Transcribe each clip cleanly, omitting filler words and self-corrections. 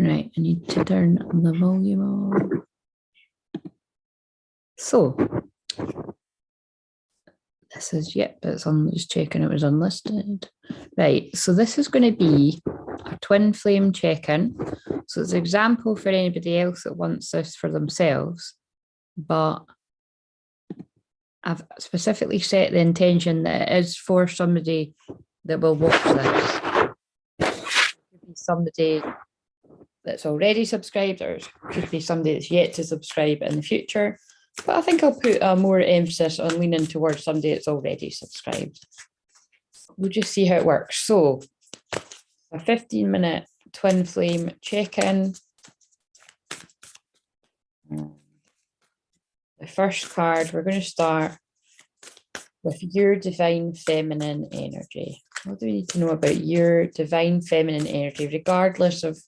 Right, I need to turn the volume on. So this is, yep, it's on, just checking it was unlisted. Right, so this is going to be a twin flame check-in. So it's an example for anybody else that wants this for themselves, but I've specifically set the intention that it is for somebody that will watch this. It could be somebody that's already subscribed, or it could be somebody that's yet to subscribe in the future. But I think I'll put a more emphasis on leaning towards somebody that's already subscribed. We'll just see how it works. So a 15-minute twin flame check-in. The first card, we're going to start with your divine feminine energy. What do we need to know about your divine feminine energy, regardless of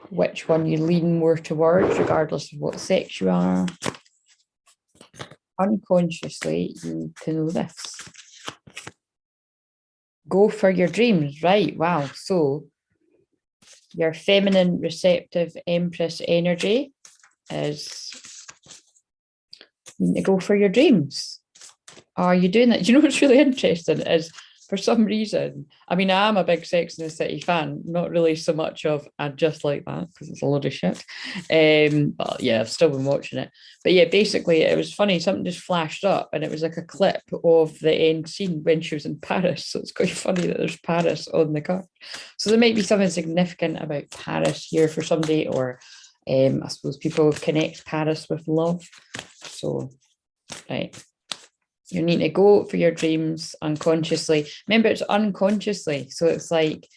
which one you lean more towards, regardless of what sex you are? Unconsciously, you need to know this. Go for your dreams, right? Wow. So your feminine receptive empress energy is you need to go for your dreams. Are you doing that? You know what's really interesting is, for some reason, I mean, I am a big Sex and the City fan, not really so much of I just like that because it's a lot of shit. But yeah, I've still been watching it. But yeah, basically it was funny, something just flashed up and it was like a clip of the end scene when she was in Paris. So it's quite funny that there's Paris on the card. So there might be something significant about Paris here for somebody, or I suppose people connect Paris with love. So, right. You need to go for your dreams unconsciously. Remember, it's unconsciously. So it's like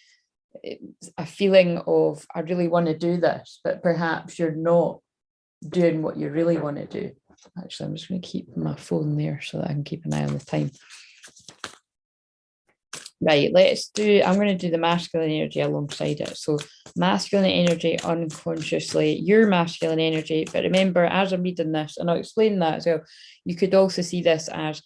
a feeling of, I really want to do this, but perhaps you're not doing what you really want to do. Actually, I'm just going to keep my phone there so that I can keep an eye on the time. Right, I'm going to do the masculine energy alongside it. So masculine energy unconsciously, your masculine energy. But remember, as I'm reading this, and I'll explain that as well, you could also see this as,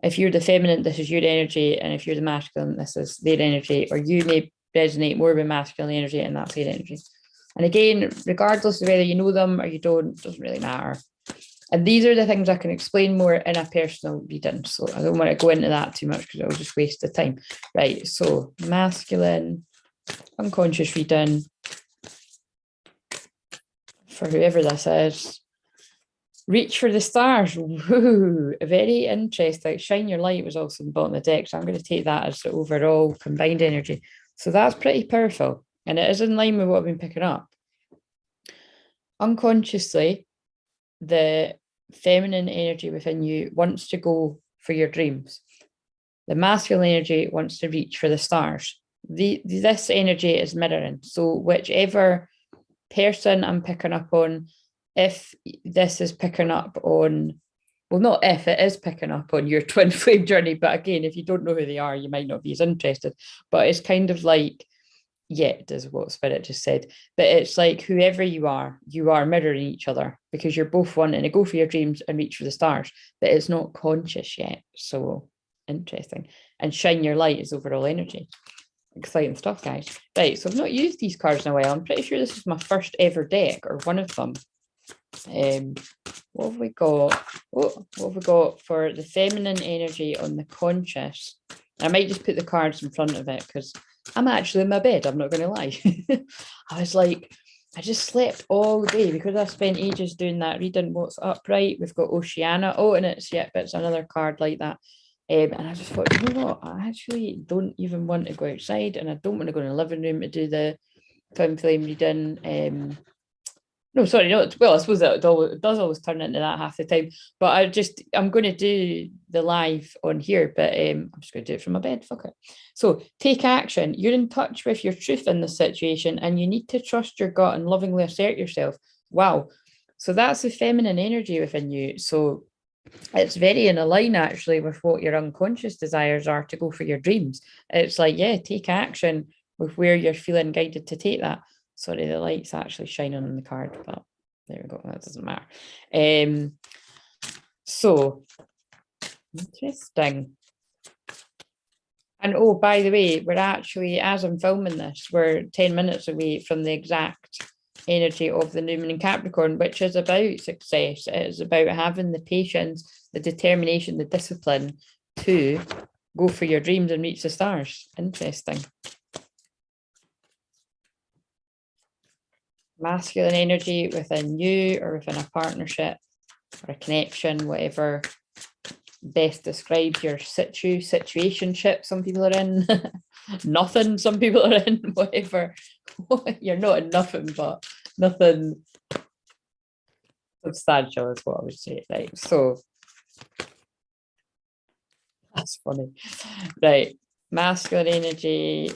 if you're the feminine, this is your energy, and if you're the masculine, this is their energy, or you may resonate more with masculine energy and that's their energy. And again, regardless of whether you know them or you don't, it doesn't really matter. And these are the things I can explain more in a personal reading. So I don't want to go into that too much because it'll just waste the time. Right, so masculine, unconscious reading for whoever this is. Reach for the stars. Woo, very interesting. Shine your light was also in the bottom of the deck. So I'm going to take that as the overall combined energy. So that's pretty powerful. And it is in line with what I've been picking up. Unconsciously, the feminine energy within you wants to go for your dreams. The masculine energy wants to reach for the stars. This energy is mirroring. So whichever person I'm picking up on, if this is picking up on, well, not if, it is picking up on your twin flame journey. But again, if you don't know who they are, you might not be as interested. But it's kind of like, yet is what Spirit just said, but it's like whoever you are mirroring each other because you're both wanting to go for your dreams and reach for the stars, but it's not conscious yet. So interesting. And shine your light is overall energy. Exciting stuff, guys. Right, so I've not used these cards in a while. I'm pretty sure this is my first ever deck, or one of them. What have we got? What have we got for the feminine energy on the conscious? I might just put the cards in front of it because I'm actually in my bed, I'm not going to lie. I was like, I just slept all day because I spent ages doing that, reading what's upright. We've got Oceana. Oh, and it's another card like that. And I just thought, you know what? I actually don't even want to go outside, and I don't want to go in the living room to do the twin flame reading. No, sorry, no. Well, I suppose it does always turn into that half the time. But I'm going to do the live on here, but I'm just going to do it from my bed. Fuck it. So take action. You're in touch with your truth in this situation, and you need to trust your gut and lovingly assert yourself. Wow. So that's the feminine energy within you. So it's very in a line actually with what your unconscious desires are to go for your dreams. It's like, yeah, take action with where you're feeling guided to take that. Sorry, the light's actually shining on the card, but there we go. That doesn't matter. So interesting. And oh, by the way, we're actually, as I'm filming this, we're 10 minutes away from the exact energy of the new moon in Capricorn, which is about success. It is about having the patience, the determination, the discipline to go for your dreams and reach the stars. Interesting. Masculine energy within you or within a partnership or a connection, whatever best describes your situationship some people are in. Nothing some people are in, whatever. You're not in nothing, but nothing substantial is what I would say. Right, so that's funny. Right, masculine energy.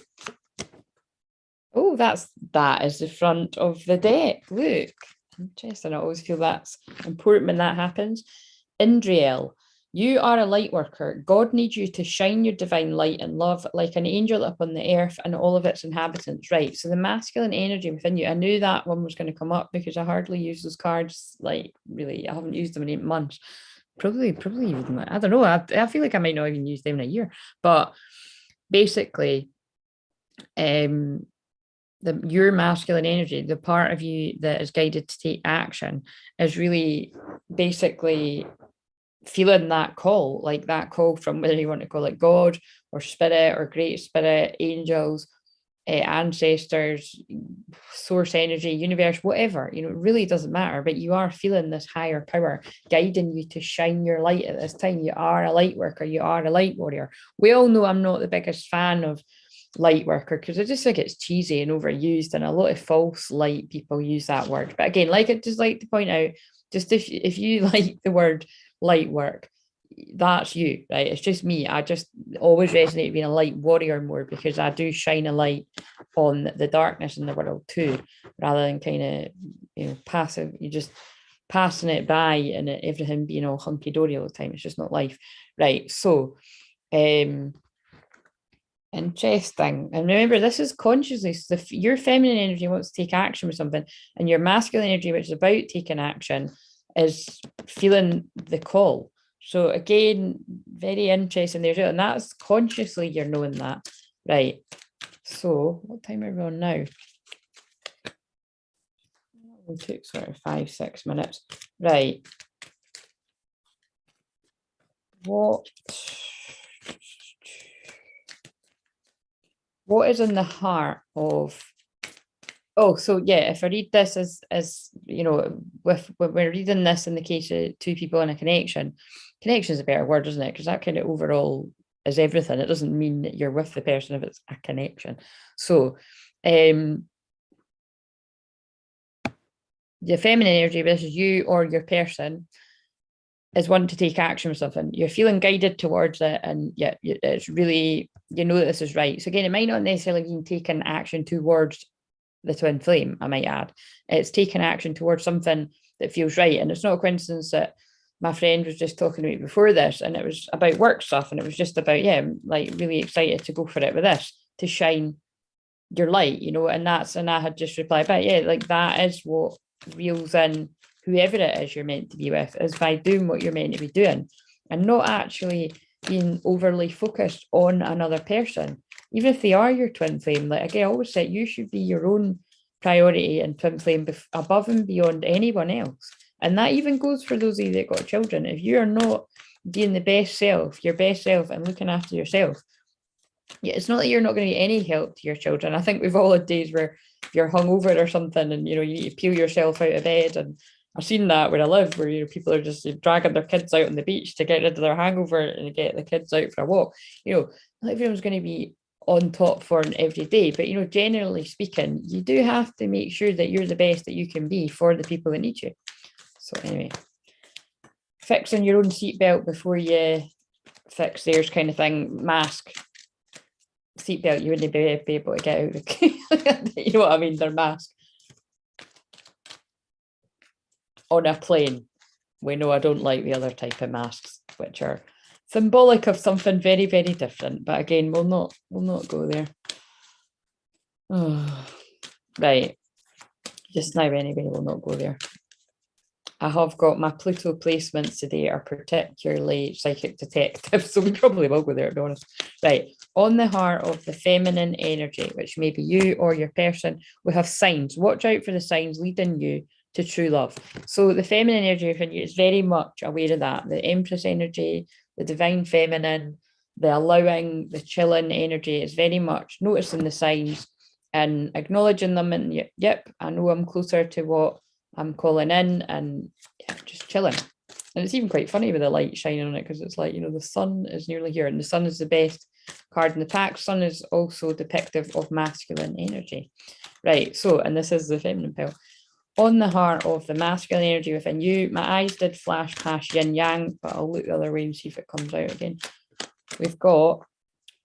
Oh, that is the front of the deck. Look, interesting. I always feel that's important when that happens. Indriel, you are a light worker. God needs you to shine your divine light and love like an angel upon the earth and all of its inhabitants. Right. So the masculine energy within you, I knew that one was going to come up because I hardly use those cards. Like, really, I haven't used them in 8 months. Probably even, I don't know. I feel like I might not even use them in a year. But basically, your masculine energy, the part of you that is guided to take action, is really basically feeling that call, like that call from whether you want to call it God or spirit or great spirit, angels, ancestors, source energy, universe, whatever, it really doesn't matter, but you are feeling this higher power guiding you to shine your light at this time. You are a light worker, you are a light warrior. We all know I'm not the biggest fan of light worker because I just think it's cheesy and overused, and a lot of false light people use that word. But again, like I just like to point out, just if you like the word light work, that's you, right? It's just me. I just always resonate being a light warrior more because I do shine a light on the darkness in the world too, rather than kind of passive. You just passing it by and everything being all hunky-dory all the time. It's just not life, right? So interesting. And remember, this is consciously. So if your feminine energy wants to take action with something, and your masculine energy, which is about taking action, is feeling the call. So again, very interesting there. And that's consciously you're knowing that. Right. So what time are we on now? It took sort of 5-6 minutes. Right. What is in the heart of, so yeah, if I read this as with when we're reading this in the case of two people in a connection is a better word, isn't it? Because that kind of overall is everything. It doesn't mean that you're with the person if it's a connection. So the feminine energy, this is you or your person, is wanting to take action with something. You're feeling guided towards it, and yeah, it's really, that this is right. So again, it might not necessarily mean taking action towards the twin flame, I might add. It's taking action towards something that feels right. And it's not a coincidence that my friend was just talking to me before this, and it was about work stuff, and it was just about, I'm like really excited to go for it with this, to shine your light, and I had just replied back, like that is what reels in whoever it is you're meant to be with, is by doing what you're meant to be doing and not actually being overly focused on another person, even if they are your twin flame. Like again, I always say you should be your own priority and twin flame above and beyond anyone else. And that even goes for those of you that got children. If you are not being the best self, your best self, and looking after yourself, it's not that you're not going to get any help to your children. I think we've all had days where you're hungover or something and you need to peel yourself out of bed, and I've seen that where I live, where people are just dragging their kids out on the beach to get rid of their hangover and get the kids out for a walk. Not everyone's going to be on top form every day, but generally speaking, you do have to make sure that you're the best that you can be for the people that need you. So anyway, fixing your own seatbelt before you fix theirs, kind of thing. Mask, seatbelt, you wouldn't be able to get out. You know what I mean? Their mask. On a plane, we know I don't like the other type of masks, which are symbolic of something very, very different. But again, we'll not go there. Oh, right. Just now, anyway, we'll not go there. I have got my Pluto placements today are particularly psychic detective, so we probably will go there, to be honest. Right, on the heart of the feminine energy, which may be you or your person, we have signs. Watch out for the signs leading you to true love. So the feminine energy within you is very much aware of that. The Empress energy, the divine feminine, the allowing, the chilling energy is very much noticing the signs and acknowledging them. And yep, I know I'm closer to what I'm calling in, and yeah, just chilling. And it's even quite funny with the light shining on it, because it's like, you know, the sun is nearly here, and the sun is the best card in the pack. Sun is also depictive of masculine energy. Right, so, and this is the feminine pill. On the heart of the masculine energy within you, my eyes did flash past yin yang, but I'll look the other way and see if it comes out again. We've got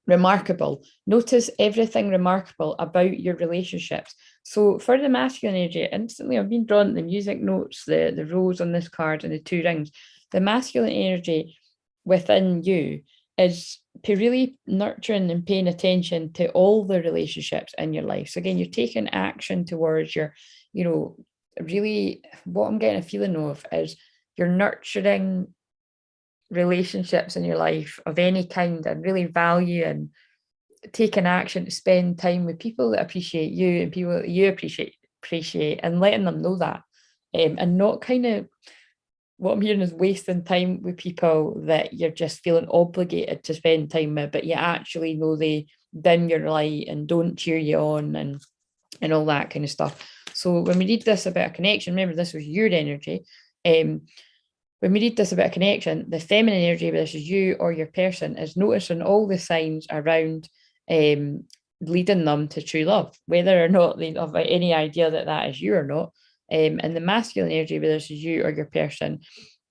remarkable. Notice everything remarkable about your relationships. So for the masculine energy, instantly I've been drawn to the music notes, the rose on this card and the two rings. The masculine energy within you is really nurturing and paying attention to all the relationships in your life. So again, you're taking action towards your, you know, really what I'm getting a feeling of is you're nurturing relationships in your life of any kind and really value and taking action to spend time with people that appreciate you and people that you appreciate and letting them know that, and not kind of, what I'm hearing is wasting time with people that you're just feeling obligated to spend time with, but you actually know they dim your light and don't cheer you on and all that kind of stuff. So when we read this about a connection, remember this was your energy. When we read this about a connection, the feminine energy, whether this is you or your person, is noticing all the signs around leading them to true love, whether or not they have any idea that that is you or not. And the masculine energy, whether this is you or your person,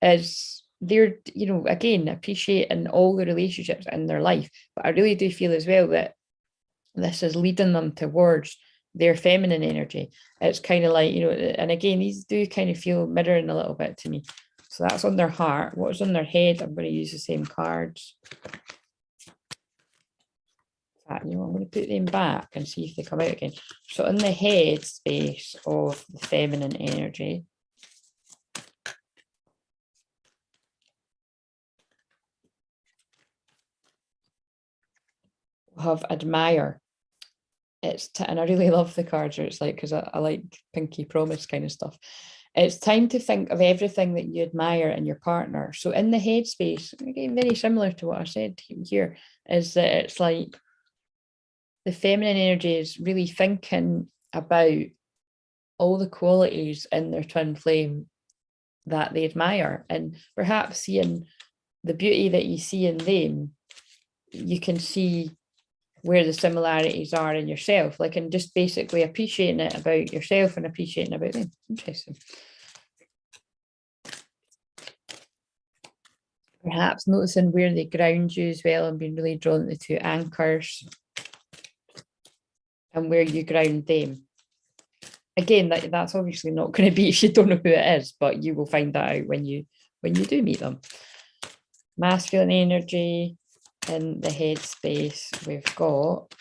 is they're, you know, again, appreciating all the relationships in their life. But I really do feel as well that this is leading them towards their feminine energy. It's kind of like, you know, and again, these do kind of feel mirroring a little bit to me. So that's on their heart. What's on their head? I'm going to use the same cards. You know, I'm going to put them back and see if they come out again. So in the head space of the feminine energy, we'll have admire. And I really love the cards where it's like, because I like pinky promise kind of stuff. It's time to think of everything that you admire in your partner. So in the headspace, again, very similar to what I said here, is that it's like the feminine energy is really thinking about all the qualities in their twin flame that they admire, and perhaps seeing the beauty that you see in them, you can see where the similarities are in yourself, like, and just basically appreciating it about yourself and appreciating about them. Interesting. Perhaps noticing where they ground you as well, and being really drawn to the two anchors and where you ground them. Again, that's obviously not going to be if you don't know who it is, but you will find that out when you do meet them. Masculine energy in the headspace, we've got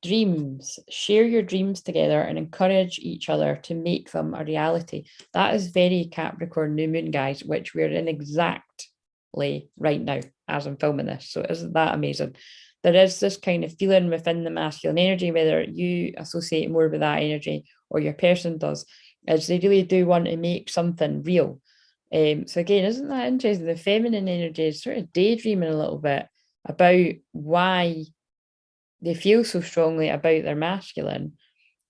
dreams. Share your dreams together and encourage each other to make them a reality. That is very Capricorn new moon, guys, which we're in exactly right now as I'm filming this. So isn't that amazing? There is this kind of feeling within the masculine energy, whether you associate more with that energy or your person does, is they really do want to make something real. So again, isn't that interesting? The feminine energy is sort of daydreaming a little bit about why they feel so strongly about their masculine,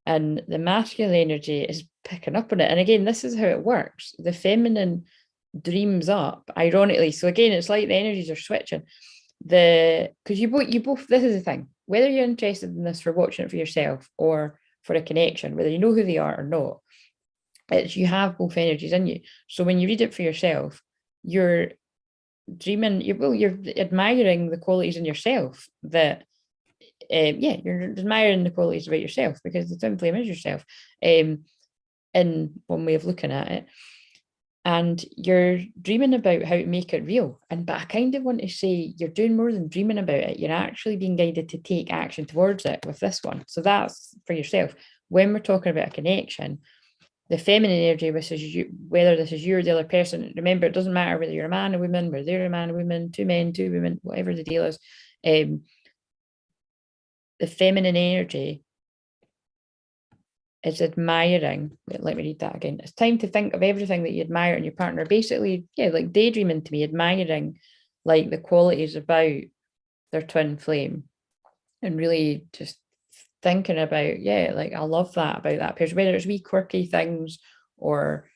and the masculine energy is picking up on it. And again, this is how it works. The feminine dreams up, ironically. So again, it's like the energies are switching. Because you both, this is the thing, whether you're interested in this for watching it for yourself or for a connection, whether you know who they are or not, it's you have both energies in you. So when you read it for yourself, you're dreaming, you're admiring the qualities in yourself that you're admiring the qualities about yourself, because the twin flame is yourself, in one way of looking at it. And you're dreaming about how to make it real. But I kind of want to say you're doing more than dreaming about it. You're actually being guided to take action towards it with this one. So that's for yourself. When we're talking about a connection, the feminine energy, which is you, whether this is you or the other person. Remember, it doesn't matter whether you're a man or woman, whether they're a man or woman, two men, two women, whatever the deal is. The feminine energy is admiring. Let me read that again. It's time to think of everything that you admire in your partner. Basically, yeah, like daydreaming to me, admiring like the qualities about their twin flame, and really just thinking about, yeah, like I love that about that person, whether it's wee quirky things or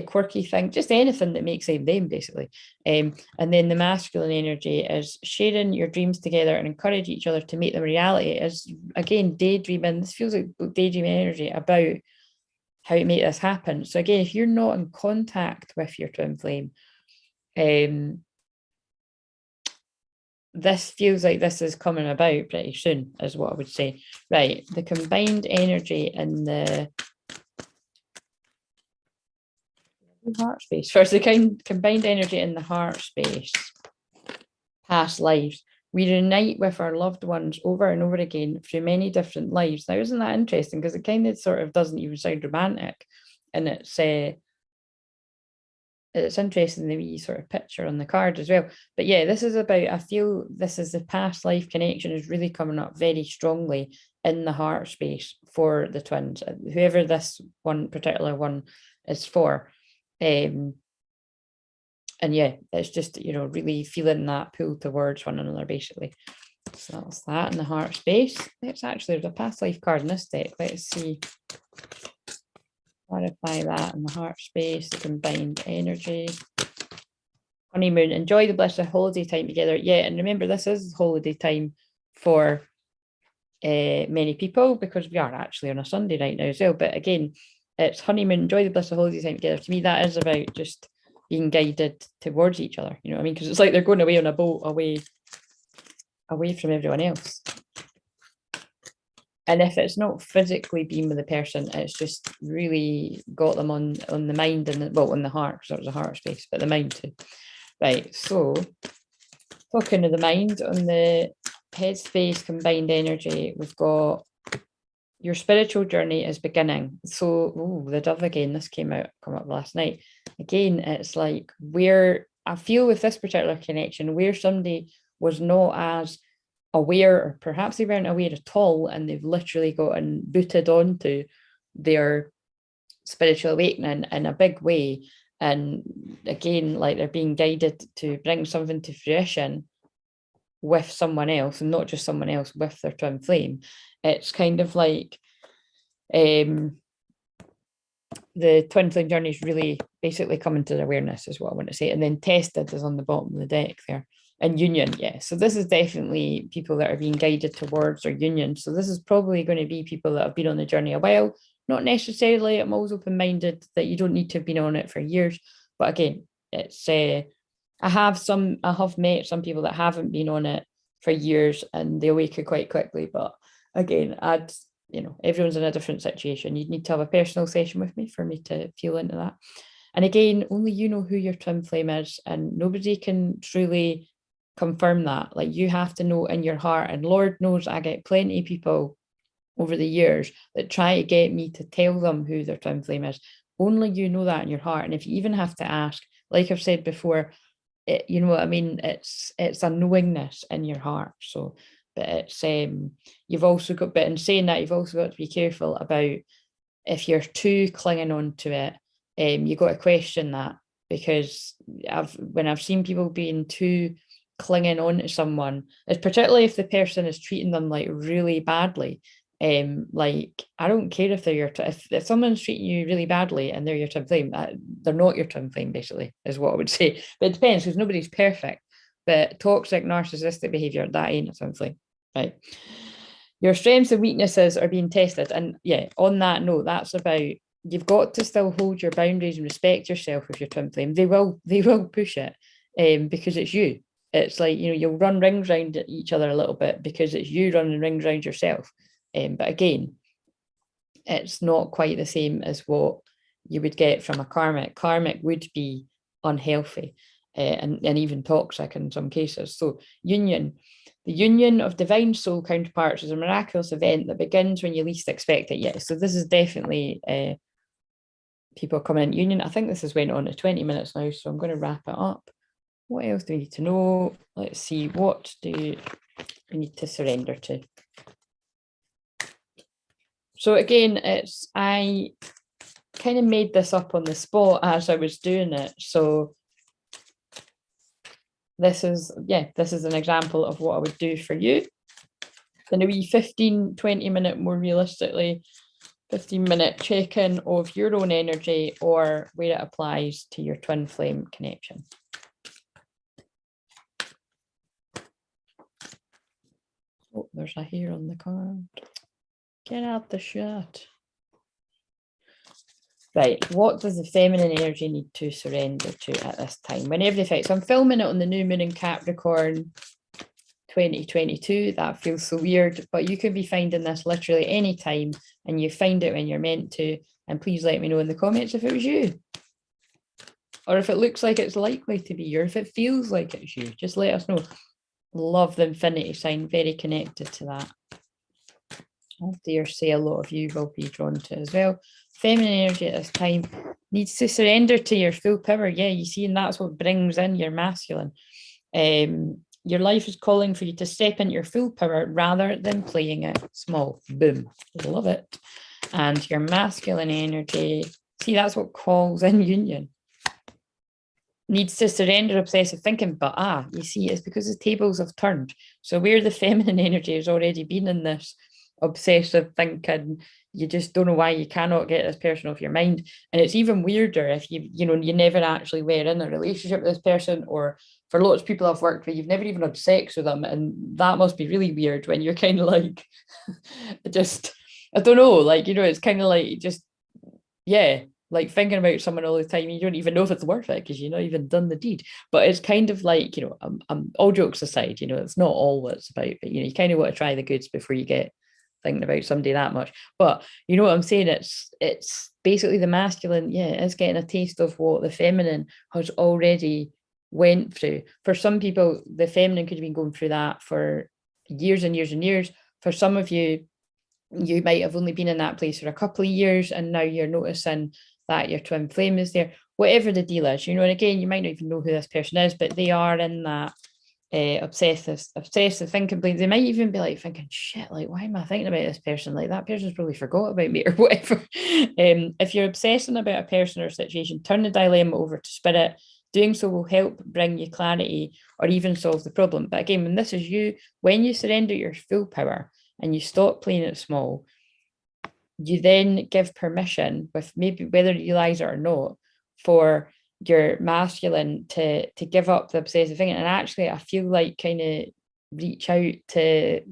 quirky things, just anything that makes them them, basically. And then the masculine energy is sharing your dreams together and encourage each other to make them reality. Is again daydreaming. This feels like daydreaming energy about how to make this happen. So again, if you're not in contact with your twin flame, this feels like this is coming about pretty soon, is what I would say. Right, the combined energy in the heart space. First, the combined energy in the heart space. Past lives. We reunite with our loved ones over and over again through many different lives. Now, isn't that interesting? Because it kind of sort of doesn't even sound romantic, and it's interesting the wee sort of picture on the card as well. But yeah, this is about, I feel this is the past life connection is really coming up very strongly in the heart space for the twins, whoever this one particular one is for. And yeah, it's just, you know, really feeling that pull towards one another, basically. So that's that in the heart space. It's actually, there's a past life card in this deck. Let's see. Clarify that in the heart space, the combined energy. Honeymoon, enjoy the bliss of holiday time together. Yeah, and remember, this is holiday time for many people, because we are actually on a Sunday right now as well. But again, it's honeymoon, enjoy the bliss of holiday time together. To me, that is about just being guided towards each other. You know what I mean? Because it's like they're going away on a boat, away from everyone else. And if it's not physically being with the person, it's just really got them on the mind and on the heart, because it was a heart space, but the mind too. Right, so talking of the mind, on the headspace combined energy, we've got your spiritual journey is beginning. So, the dove again, this come up last night. Again, it's like where I feel with this particular connection, where somebody was not as aware, or perhaps they weren't aware at all, and they've literally gotten booted onto their spiritual awakening in a big way. And again, like they're being guided to bring something to fruition with someone else, and not just someone else, with their twin flame. It's kind of like the twin flame journey is really basically coming to awareness, is what I want to say. And then tested is on the bottom of the deck there. And union, yeah. So this is definitely people that are being guided towards their union. So this is probably going to be people that have been on the journey a while. Not necessarily, I'm always open-minded that you don't need to have been on it for years. But again, it's I have met some people that haven't been on it for years, and they awaken quite quickly. But again, everyone's in a different situation. You'd need to have a personal session with me for me to feel into that. And again, only you know who your twin flame is, and nobody can truly confirm that. Like, you have to know in your heart, and Lord knows I get plenty of people over the years that try to get me to tell them who their twin flame is. Only you know that in your heart. And if you even have to ask, like I've said before, you know what I mean, it's a knowingness in your heart. So, but it's you've also got, but in saying that, you've also got to be careful about if you're too clinging on to it. You've got to question that, because when I've seen people being too clinging on to someone, it's particularly if the person is treating them like really badly. Like, I don't care if they're if someone's treating you really badly and they're your twin flame, they're not your twin flame, basically, is what I would say. But it depends, because nobody's perfect. But toxic narcissistic behavior, that ain't a twin flame, right? Your strengths and weaknesses are being tested. And yeah, on that note, that's about, you've got to still hold your boundaries and respect yourself with your twin flame. They will push it, because it's you. It's like, you'll run rings around each other a little bit, because it's you running rings around yourself. But again, it's not quite the same as what you would get from a karmic. Karmic would be unhealthy, and even toxic in some cases. So union. The union of divine soul counterparts is a miraculous event that begins when you least expect it. Yes, so this is definitely people coming in union. I think this has went on to 20 minutes now, so I'm going to wrap it up. What else do we need to know? Let's see, what do we need to surrender to? So again, I kind of made this up on the spot as I was doing it. So this is an example of what I would do for you. Then a wee 15, 20 minute, more realistically, 15-minute check-in of your own energy or where it applies to your twin flame connection. Oh, there's a hair on the card. Get out the shot. Right, what does the feminine energy need to surrender to at this time? Whenever the effects, I'm filming it on the new moon in Capricorn 2022. That feels so weird, but you could be finding this literally any time, and you find it when you're meant to. And please let me know in the comments if it was you, or if it looks like it's likely to be you, or if it feels like it's you. Just let us know. Love the infinity sign, very connected to that. I dare say a lot of you will be drawn to it as well. Feminine energy at this time needs to surrender to your full power. Yeah, you see, and that's what brings in your masculine. Your life is calling for you to step into your full power rather than playing it small. Boom. Love it. And your masculine energy, see, that's what calls in union. Needs to surrender obsessive thinking, but you see, it's because the tables have turned. So where the feminine energy has already been in this obsessive thinking, you just don't know why you cannot get this person off your mind. And it's even weirder if you never actually were in a relationship with this person, or for lots of people I've worked with, you've never even had sex with them, and that must be really weird when you're kind of like just, I don't know, like, it's kind of like just, yeah, like thinking about someone all the time, you don't even know if it's worth it because you've not even done the deed. But it's kind of like, all jokes aside, it's not all what it's about, but you kind of want to try the goods before you get thinking about somebody that much. But you know what I'm saying, it's basically the masculine, it's getting a taste of what the feminine has already went through. For some people, the feminine could have been going through that for years and years and years. For some of you, you might have only been in that place for a couple of years, and now you're noticing that your twin flame is there. Whatever the deal is, and again, you might not even know who this person is, but they are in that obsessive thinking place. They might even be like thinking, shit, like, why am I thinking about this person? Like, that person's probably forgot about me or whatever. If you're obsessing about a person or a situation, turn the dilemma over to spirit. Doing so will help bring you clarity or even solve the problem. But again, when this is you, when you surrender your full power and you stop playing it small, you then give permission, with maybe whether you realize it or not, for your masculine to give up the obsessive thing. And actually, I feel like kind of reach out to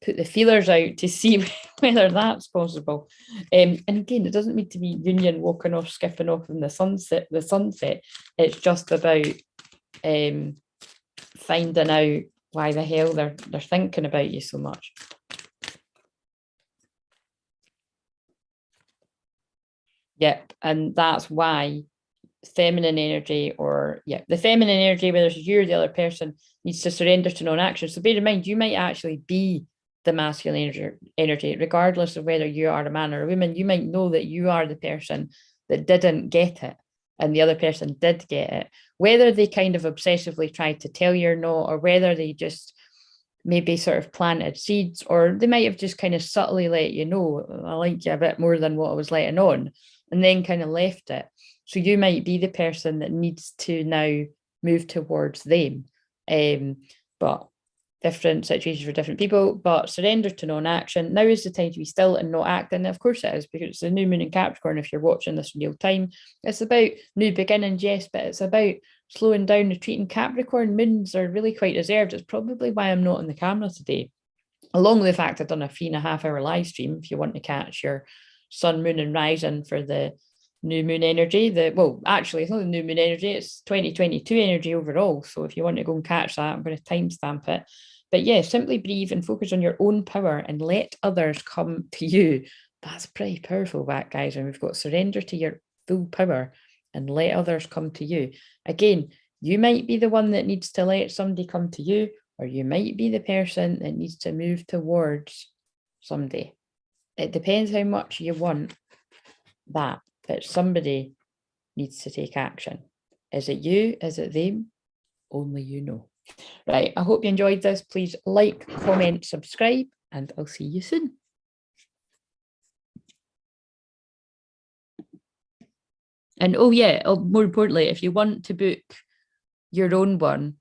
put the feelers out to see whether that's possible. And again, it doesn't need to be union walking off, skipping off in the sunset. It's just about finding out why the hell they're thinking about you so much. Yep, and that's why feminine energy, the feminine energy, whether it's you or the other person, needs to surrender to non-action. So bear in mind, you might actually be the masculine energy, regardless of whether you are a man or a woman. You might know that you are the person that didn't get it and the other person did get it. Whether they kind of obsessively tried to tell you or not, or whether they just maybe sort of planted seeds, or they might have just kind of subtly let you know, I like you a bit more than what I was letting on, and then kind of left it. So you might be the person that needs to now move towards them. But different situations for different people, but surrender to non-action. Now is the time to be still and not act. And of course it is, because it's the new moon in Capricorn. If you're watching this in real time, it's about new beginnings, yes, but it's about slowing down, retreating. Capricorn moons are really quite reserved. It's probably why I'm not on the camera today, along with the fact I've done a 3.5-hour live stream if you want to catch your sun, moon and rising for the new moon energy. Actually, it's not the new moon energy, it's 2022 energy overall. So if you want to go and catch that, I'm going to timestamp it. But yeah, simply breathe and focus on your own power and let others come to you. That's pretty powerful, that, guys. And we've got surrender to your full power and let others come to you. Again, you might be the one that needs to let somebody come to you, or you might be the person that needs to move towards somebody. It depends how much you want that. that somebody needs to take action. Is it you? Is it them? Only you know. Right, I hope you enjoyed this. Please like, comment, subscribe, and I'll see you soon. And oh yeah, more importantly, if you want to book your own one,